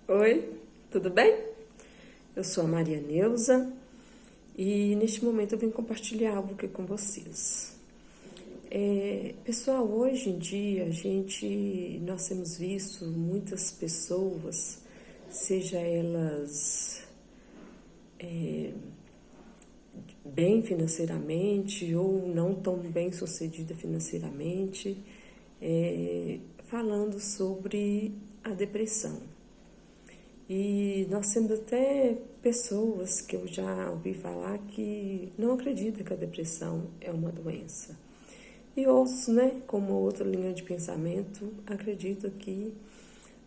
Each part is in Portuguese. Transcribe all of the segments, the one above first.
Oi, tudo bem? Eu sou a Maria Neuza e neste momento eu vim compartilhar algo aqui com vocês. Pessoal, hoje em dia nós temos visto muitas pessoas, seja elas bem financeiramente ou não tão bem sucedida financeiramente, falando sobre a depressão. E nós temos até pessoas que eu já ouvi falar que não acreditam que a depressão é uma doença. E outros, como outra linha de pensamento, acreditam que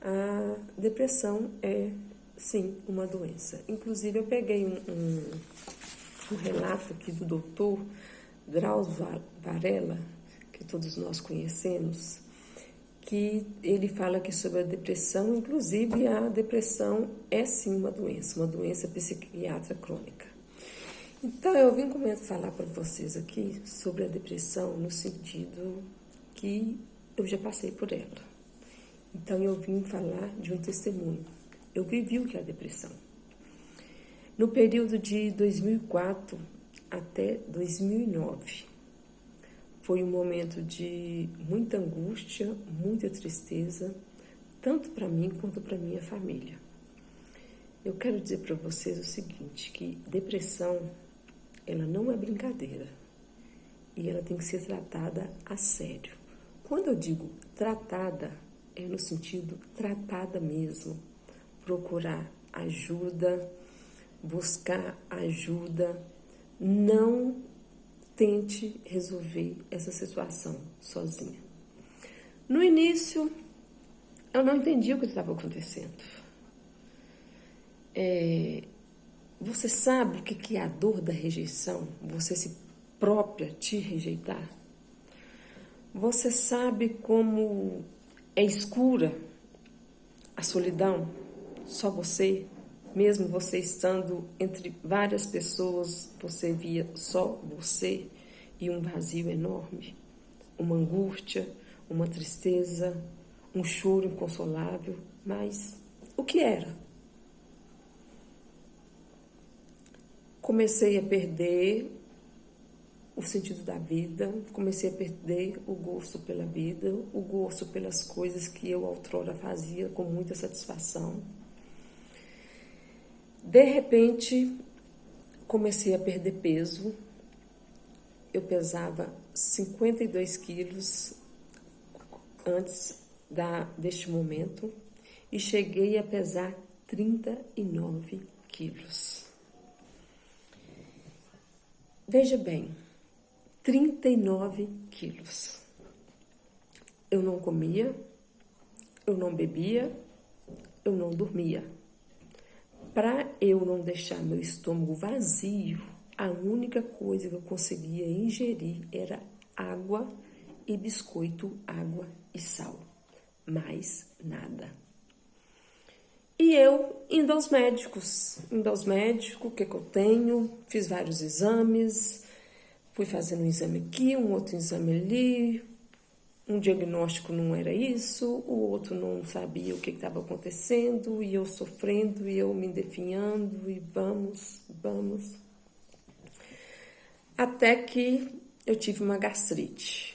a depressão é, sim, uma doença. Inclusive, eu peguei um relato aqui do doutor Drauzio Varela, que todos nós conhecemos, que ele fala aqui sobre a depressão, inclusive a depressão é sim uma doença psiquiátrica crônica. Então eu vim falar para vocês aqui sobre a depressão no sentido que eu já passei por ela. Então eu vim falar de um testemunho. Eu vivi o que é a depressão. No período de 2004 até 2009, foi um momento de muita angústia, muita tristeza, tanto para mim quanto para minha família. Eu quero dizer para vocês o seguinte, que depressão, ela não é brincadeira e ela tem que ser tratada a sério. Quando eu digo tratada, é no sentido tratada mesmo, procurar ajuda, buscar ajuda, não tente resolver essa situação sozinha. No início, eu não entendia o que estava acontecendo. Você sabe o que é a dor da rejeição? Você se própria te rejeitar? Você sabe como é escura a solidão? Só você, mesmo você estando entre várias pessoas, você via só você e um vazio enorme, uma angústia, uma tristeza, um choro inconsolável. Mas o que era? Comecei a perder o sentido da vida, comecei a perder o gosto pela vida, o gosto pelas coisas que eu outrora fazia com muita satisfação. De repente, comecei a perder peso. Eu pesava 52 quilos antes deste momento e cheguei a pesar 39 quilos. Veja bem, 39 quilos. Eu não comia, eu não bebia, eu não dormia. Para eu não deixar meu estômago vazio, a única coisa que eu conseguia ingerir era água e biscoito, água e sal. Mais nada. E eu indo aos médicos, o que eu tenho? Fiz vários exames, fui fazendo um exame aqui, um outro exame ali, um diagnóstico não era isso, o outro não sabia o que estava acontecendo, e eu sofrendo, e eu me definhando, e vamos. Até que eu tive uma gastrite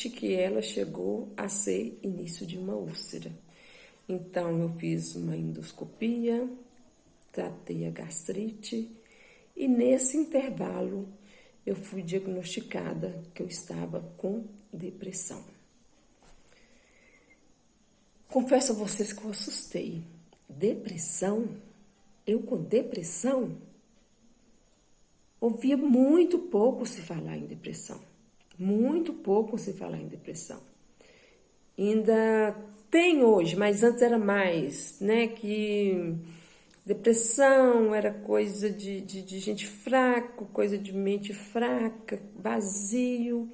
que ela chegou a ser início de uma úlcera. Então eu fiz uma endoscopia, tratei a gastrite, e nesse intervalo eu fui diagnosticada que eu estava com depressão. Confesso a vocês que eu assustei. Depressão? Eu com depressão? Ouvia muito pouco se falar em depressão. Muito pouco se falar em depressão. Ainda tem hoje, mas antes era mais, que depressão era coisa de gente fraca, coisa de mente fraca, vazio.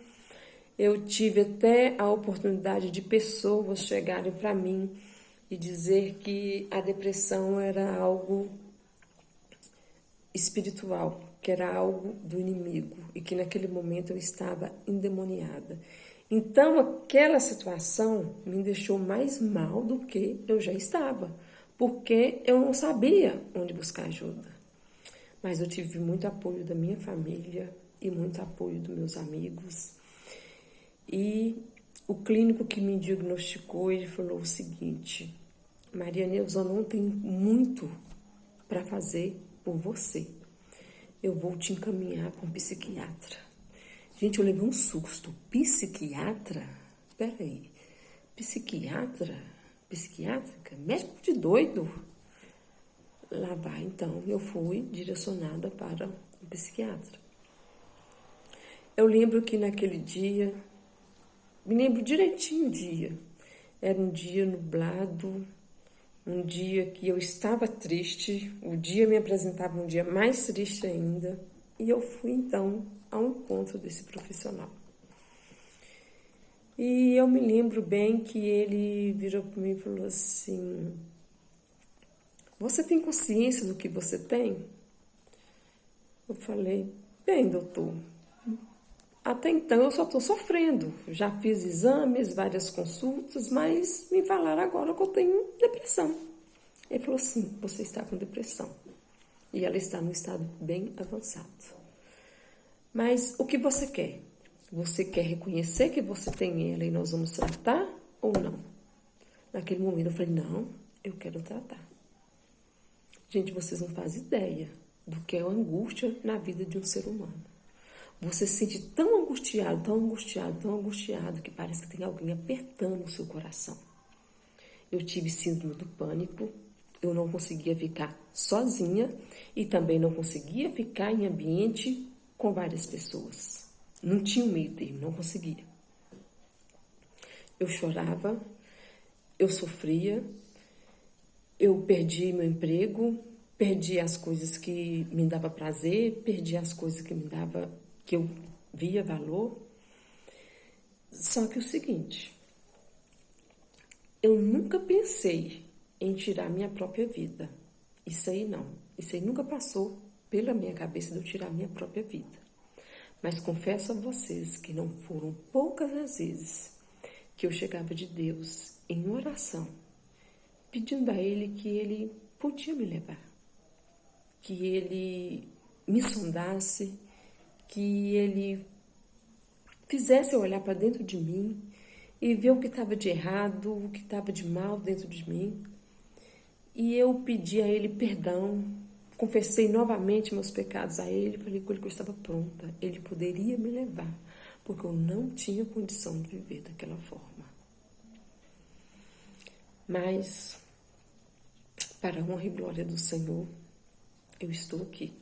Eu tive até a oportunidade de pessoas chegarem para mim e dizer que a depressão era algo espiritual, que era algo do inimigo e que naquele momento eu estava endemoniada. Então, aquela situação me deixou mais mal do que eu já estava, porque eu não sabia onde buscar ajuda. Mas eu tive muito apoio da minha família e muito apoio dos meus amigos. E o clínico que me diagnosticou, ele falou o seguinte: Maria Neuza, eu não tenho muito para fazer por você. Eu vou te encaminhar para um psiquiatra. Gente, eu levei um susto. Psiquiatra? Peraí. Psiquiatra? Psiquiátrica? Médico de doido? Lá vai, então, eu fui direcionada para um psiquiatra. Eu lembro que naquele dia, me lembro direitinho o dia, era um dia nublado, um dia que eu estava triste, o dia me apresentava um dia mais triste ainda, e eu fui então ao encontro desse profissional. E eu me lembro bem que ele virou para mim e falou assim: você tem consciência do que você tem? Eu falei: bem, doutor, até então eu só estou sofrendo. Já fiz exames, várias consultas, mas me falaram agora que eu tenho depressão. Ele falou: sim, você está com depressão. E ela está num estado bem avançado. Mas o que você quer? Você quer reconhecer que você tem ela e nós vamos tratar ou não? Naquele momento eu falei: não, eu quero tratar. Gente, vocês não fazem ideia do que é a angústia na vida de um ser humano. Você se sente tão angustiado, tão angustiado, tão angustiado, que parece que tem alguém apertando o seu coração. Eu tive síndrome do pânico, eu não conseguia ficar sozinha e também não conseguia ficar em ambiente com várias pessoas. Não tinha um meio termo, não conseguia. Eu chorava, eu sofria, eu perdi meu emprego, perdi as coisas que me davam prazer, perdi as coisas que eu via valor. Só que o seguinte, eu nunca pensei em tirar minha própria vida. Isso aí não. Isso aí nunca passou pela minha cabeça de eu tirar minha própria vida. Mas confesso a vocês que não foram poucas as vezes que eu chegava de Deus em oração, pedindo a Ele que Ele podia me levar, que Ele me sondasse, que Ele fizesse eu olhar para dentro de mim e ver o que estava de errado, o que estava de mal dentro de mim. E eu pedi a Ele perdão, confessei novamente meus pecados a Ele, falei com Ele que eu estava pronta, Ele poderia me levar, porque eu não tinha condição de viver daquela forma. Mas, para a honra e glória do Senhor, eu estou aqui.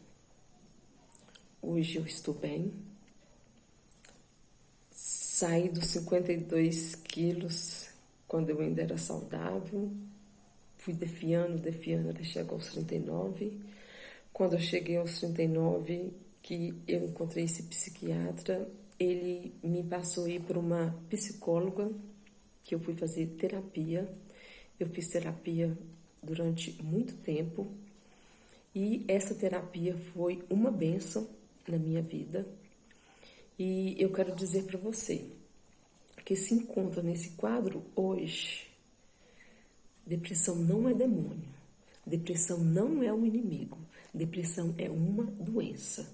Hoje eu estou bem. Saí dos 52 quilos quando eu ainda era saudável. Fui defiando até chegar aos 39. Quando eu cheguei aos 39, que eu encontrei esse psiquiatra, ele me passou a ir para uma psicóloga, que eu fui fazer terapia. Eu fiz terapia durante muito tempo e essa terapia foi uma bênção na minha vida. E eu quero dizer para você que se encontra nesse quadro hoje, depressão não é demônio, depressão não é o inimigo, depressão é uma doença.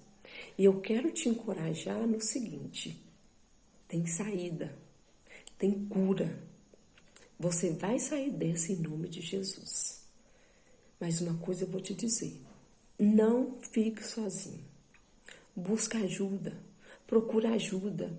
E eu quero te encorajar no seguinte: tem saída, tem cura. Você vai sair dessa em nome de Jesus. Mas uma coisa eu vou te dizer: não fique sozinho. Busca ajuda, procura ajuda.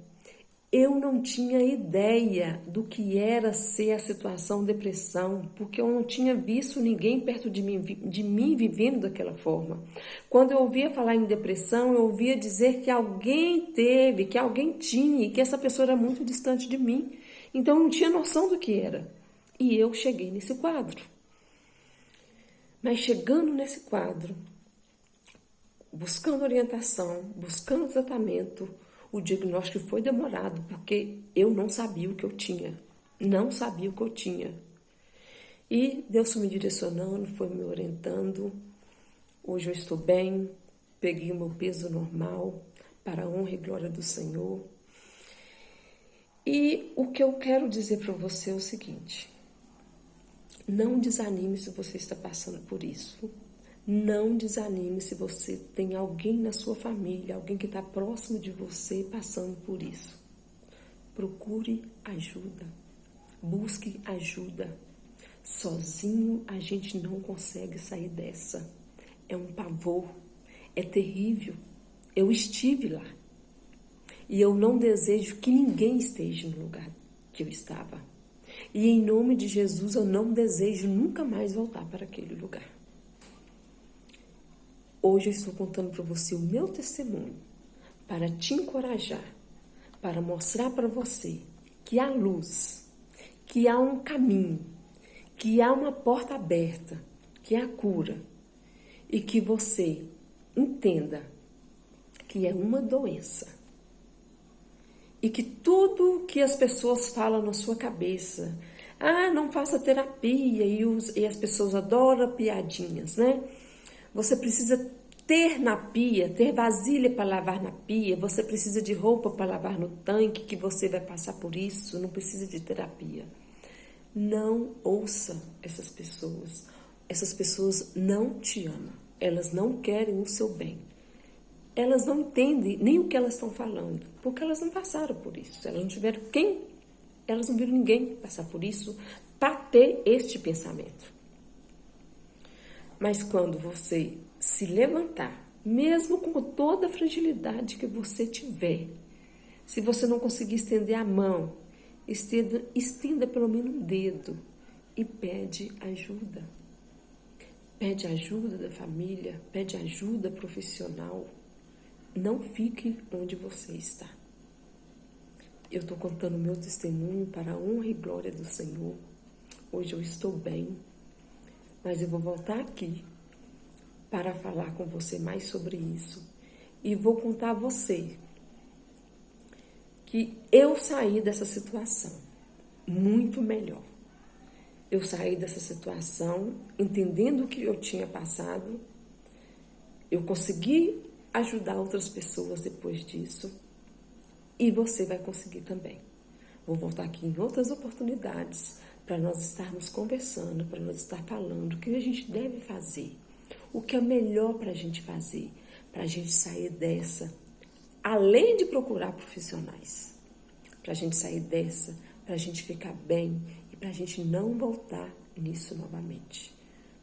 Eu não tinha ideia do que era ser a situação depressão, porque eu não tinha visto ninguém perto de mim vivendo daquela forma. Quando eu ouvia falar em depressão, eu ouvia dizer que alguém teve, que alguém tinha, e que essa pessoa era muito distante de mim. Então eu não tinha noção do que era. E eu cheguei nesse quadro. Mas chegando nesse quadro, buscando orientação, buscando tratamento, o diagnóstico foi demorado, porque eu não sabia o que eu tinha. Não sabia o que eu tinha. E Deus foi me direcionando, foi me orientando. Hoje eu estou bem, peguei o meu peso normal, para a honra e glória do Senhor. E o que eu quero dizer para você é o seguinte: não desanime se você está passando por isso. Não desanime se você tem alguém na sua família, alguém que está próximo de você passando por isso. Procure ajuda. Busque ajuda. Sozinho a gente não consegue sair dessa. É um pavor. É terrível. Eu estive lá. E eu não desejo que ninguém esteja no lugar que eu estava. E em nome de Jesus eu não desejo nunca mais voltar para aquele lugar. Hoje eu estou contando para você o meu testemunho, para te encorajar, para mostrar para você que há luz, que há um caminho, que há uma porta aberta, que há cura, e que você entenda que é uma doença. E que tudo que as pessoas falam na sua cabeça, não faça terapia, e as pessoas adoram piadinhas, né? Você precisa ter na pia, ter vasilha para lavar na pia, você precisa de roupa para lavar no tanque, que você vai passar por isso, não precisa de terapia. Não ouça essas pessoas. Essas pessoas não te amam, elas não querem o seu bem. Elas não entendem nem o que elas estão falando, porque elas não passaram por isso. Elas não viram ninguém passar por isso para ter este pensamento. Mas quando você se levantar, mesmo com toda a fragilidade que você tiver, se você não conseguir estender a mão, estenda pelo menos um dedo e pede ajuda. Pede ajuda da família, pede ajuda profissional. Não fique onde você está. Eu estou contando o meu testemunho para a honra e glória do Senhor. Hoje eu estou bem, mas eu vou voltar aqui para falar com você mais sobre isso. E vou contar a você que eu saí dessa situação muito melhor. Eu saí dessa situação entendendo o que eu tinha passado. Eu consegui ajudar outras pessoas depois disso. E você vai conseguir também. Vou voltar aqui em outras oportunidades para nós estarmos conversando, para nós estar falando o que a gente deve fazer, o que é melhor para a gente fazer, para a gente sair dessa, além de procurar profissionais, para a gente sair dessa, para a gente ficar bem e para a gente não voltar nisso novamente.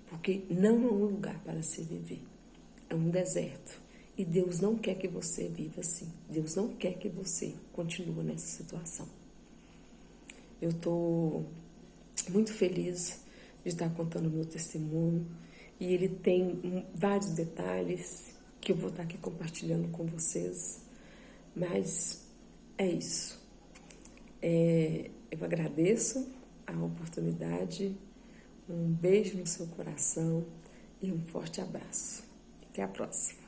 Porque não é um lugar para se viver, é um deserto. E Deus não quer que você viva assim. Deus não quer que você continue nessa situação. Eu estou muito feliz de estar contando o meu testemunho. E ele tem vários detalhes que eu vou estar aqui compartilhando com vocês. Mas é isso. Eu agradeço a oportunidade. Um beijo no seu coração e um forte abraço. Até a próxima.